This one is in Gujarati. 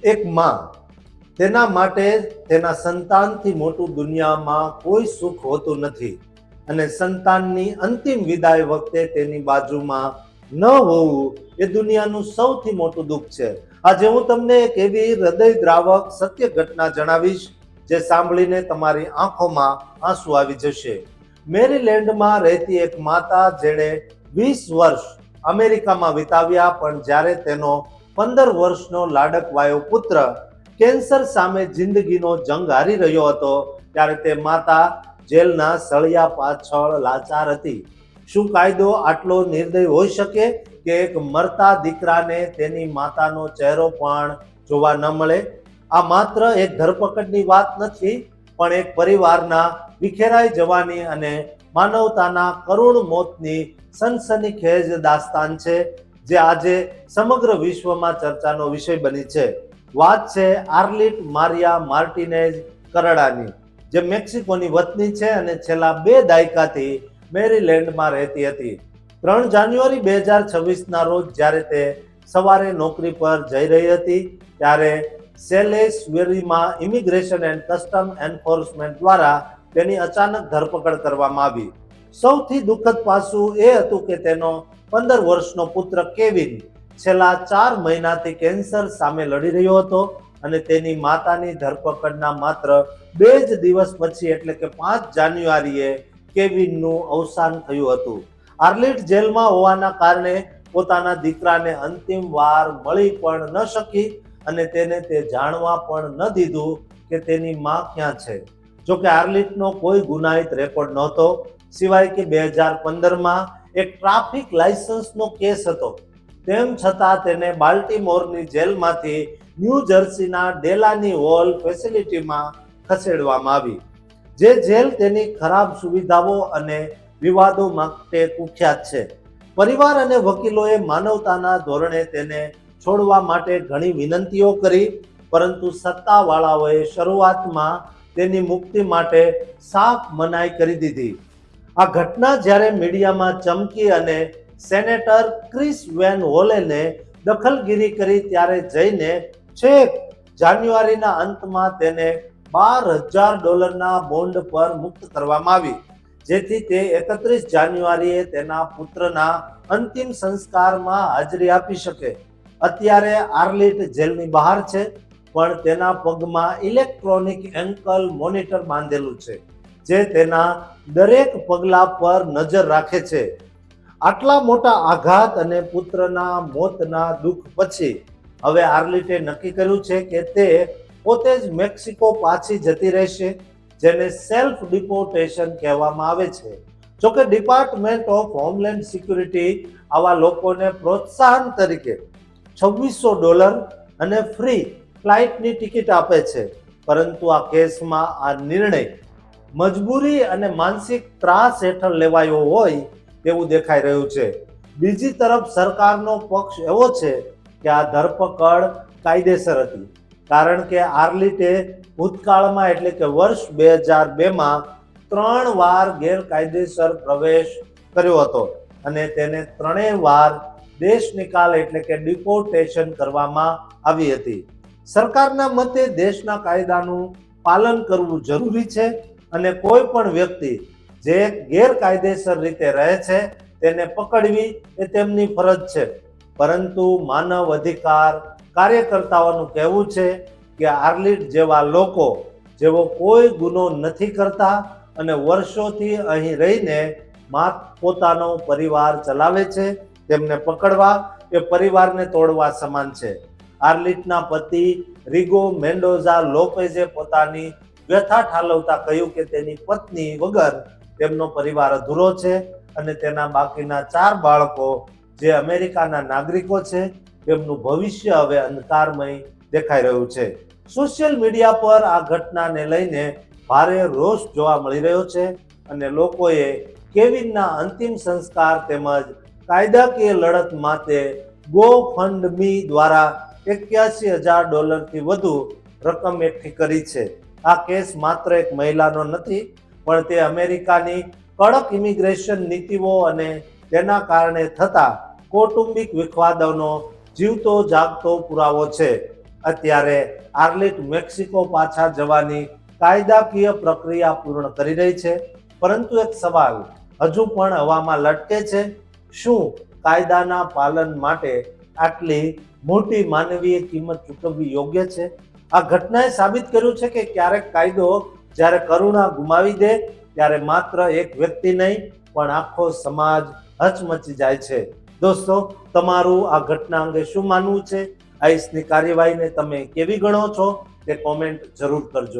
એક માં તેના માટે તેના સંતાનથી મોટું દુનિયામાં કોઈ સુખ હોતું નથી અને સંતાનની અંતિમ વિદાય વખતે તેની બાજુમાં ન હોવું એ દુનિયાનું સૌથી મોટું દુઃખ છે. આજે હું તમને એક એવી હૃદયદ્રાવક સત્ય ઘટના જણાવીશ જે સાંભળીને તમારી આંખોમાં આંસુ આવી જશે. મેરીલેન્ડમાં રહેતી એક માતા જેણે 20 વર્ષ અમેરિકામાં વિતાવ્યા, પણ જ્યારે તેનો 15 વર્ષનો લાડકવાયો પુત્ર કેન્સર સામે જિંદગીનો જંગ હારી રહ્યો હતો ત્યારે તે માતા જેલના સળિયા પાછળ લાચાર હતી. શું કાયદો આટલો નિર્દય હોઈ શકે કે એક મરતા દીકરાને તેની માતાનો ચહેરો પણ જોવા ન મળે? આ માત્ર એક ધરપકડની વાત નથી, પણ એક પરિવારના વિખેરાઈ જવાની અને માનવતાના કરુણ મોતની સનસનીખેજ દાસ્તાન છે જે આજે સમગ્ર વિશ્વમાં ચર્ચાનો વિષય બની છે. વાત છે આર્લિટ મારિયા માર્ટિનેઝ કરડાની, જે મેક્સિકોની વતની છે અને છેલ્લા 2 દાયકાથી મેરીલેન્ડમાં રહેતી હતી. 3 જાન્યુઆરી 2026ના રોજ જ્યારે તે સવારે નોકરી પર જઈ રહી હતી ત્યારે સેલેસવેરીમાં ઇમિગ્રેશન એન્ડ કસ્ટમ એન્ફોર્સમેન્ટ દ્વારા તેની અચાનક ધરપકડ કરવામાં આવી. સૌથી દુઃખદ પાસું એ હતું કે તેનો 15 વર્ષનો પુત્ર કેવિન છેલ્લા 4 મહિનાથી કેન્સર સામે લડી રહ્યો હતો અને તેની માતાની ધરપકડના માત્ર 2 જ દિવસ પછી એટલે કે 5 જાન્યુઆરીએ કેવિનનું અવસાન થયું હતું. આર્લિટ જેલમાં હોવાના કારણે પોતાના દીકરાને અંતિમ વાર મળી પણ ન શકી અને તેને તે જાણવા પણ ન દીધું કે તેની માં ક્યાં છે. જોકે આર્લિટનો કોઈ ગુનાહિત રેકોર્ડ નહોતો, સિવાય કે 2015માં એક ટ્રાફિક લાયસન્સનો કેસ હતો. તેમ છતાં તેને બાલ્ટીમોરની જેલમાંથી ન્યૂ જર્સીના ડેલાની હોલ ફેસિલિટીમાં ખસેડવામાં આવી, જે જેલ તેની ખરાબ સુવિધાઓ અને વિવાદો માટે કુખ્યાત છે. પરિવાર અને વકીલોએ માનવતાના ધોરણે તેને છોડવા માટે ઘણી વિનંતીઓ કરી, પરંતુ સત્તાવાળાઓએ શરૂઆતમાં તેની મુક્તિ માટે સાફ મનાઈ કરી દીધી. આ ઘટના જ્યારે મીડિયામાં ચમકી અને સેનેટર ક્રિસ વેન હોલેને દખલગીરી કરી ત્યારે જઈને છેક જાન્યુઆરીના અંતમાં તેને $12,000 બોન્ડ પર મુક્ત કરવામાં આવી, જેથી તે 31 જાન્યુઆરીએ તેના પુત્રના અંતિમ સંસ્કારમાં હાજરી આપી શકે. અત્યારે આર્લિટ જેલની બહાર છે, પણ તેના પગમાં ઇલેક્ટ્રોનિક એન્કલ મોનિટર બાંધેલું છે, જે તેના દરેક પગલા પર નજર રાખે છે. આટલા મોટા આઘાત અને પુત્રના મોતના દુઃખ પછી હવે આર્લિટે નક્કી કર્યું છે કે તે પોતે જ મેક્સિકો પાછી જતી રહેશે, જેને સેલ્ફ ડિપોર્ટેશન કહેવામાં આવે છે. જોકે ડિપાર્ટમેન્ટ ઓફ હોમલેન્ડ સિક્યુરિટી આવા લોકોને પ્રોત્સાહન તરીકે $2,600 અને ફ્રી ફ્લાઇટની ટિકિટ આપે છે, પરંતુ આ કેસમાં આ નિર્ણય મજબૂરી અને માનસિક ત્રાસ હેઠળ લેવાયો હોય તેવું દેખાઈ રહ્યું છે. બીજી તરફ સરકારનો પક્ષ એવો છે કે આ ધરપકડ કાયદેસર હતી, કારણ કે આર્લિટે ભૂતકાળમાં એટલે કે વર્ષ 2002માં 3 વાર ગેરકાયદેસર પ્રવેશ કર્યો હતો અને તેને 3 વાર દેશ નિકાલ એટલે કે ડિપોર્ટેશન કરવામાં આવી હતી. સરકારના મતે દેશના કાયદાનું પાલન કરવું જરૂરી છે અને કોઈ પણ વ્યક્તિ જે ગેરકાયદેસર રીતે રહે છે તેને પકડવી એ તેમની ફરજ છે. પરંતુ માનવ અધિકાર કાર્યકર્તાઓનું કહેવું છે કે આર્લિટ જેવા લોકો જેઓ કોઈ ગુનો નથી કરતા અને વર્ષોથી અહીં રહીને પોતાનો પરિવાર ચલાવે છે, તેમને પકડવા એ પરિવારને તોડવા સમાન છે. આર્લિટના પતિ રિગો મેન્ડોઝા લોપેઝે પોતાની વ્યથા ઠાલવતા કહ્યું કે તેની પત્ની વગર તેમનો પરિવાર અધૂરો છે અને તેના બાકીના 4 બાળકો જે અમેરિકાના નાગરિકો છે તેમનું ભવિષ્ય હવે અંધકારમય દેખાઈ રહ્યું છે. સોશિયલ મીડિયા પર આ ઘટનાને લઈને ભારે રોષ જોવા મળી રહ્યો છે અને લોકોએ કેવિનના અંતિમ સંસ્કાર તેમજ કાયદાકીય લડત માટે GoFundMe દ્વારા $81,000 થી વધુ રકમ એકઠી કરી છે. આ કેસ માત્ર એક મહિલાનો નથી, પણ તે અમેરિકાની કડક ઇમિગ્રેશન નીતિઓ અને તેના કારણે થતા કૌટુંબિક વિખવાદોનો જીવતો જાગતો પુરાવો છે. અત્યારે આર્લિટ મેક્સિકો પાછા જવાની કાયદાકીય પ્રક્રિયા પૂર્ણ કરી રહી છે, પરંતુ એક સવાલ હજુ પણ હવામાં લટકે છે: શું કાયદાના પાલન માટે આટલી મોટી માનવીય કિંમત ચૂકવવી યોગ્ય છે? આ ઘટનાએ સાબિત કર્યું છે કે ક્યારેક કાયદો જ્યારે કરુણા ગુમાવી દે ત્યારે માત્ર એક વ્યક્તિ નહીં પણ આખો સમાજ હચમચી જાય છે. દોસ્તો, તમારું આ ઘટના અંગે શું માનવું છે? આઈસની કાર્યવાહીને તમે કેવી ગણો છો તે કોમેન્ટ જરૂર કરજો.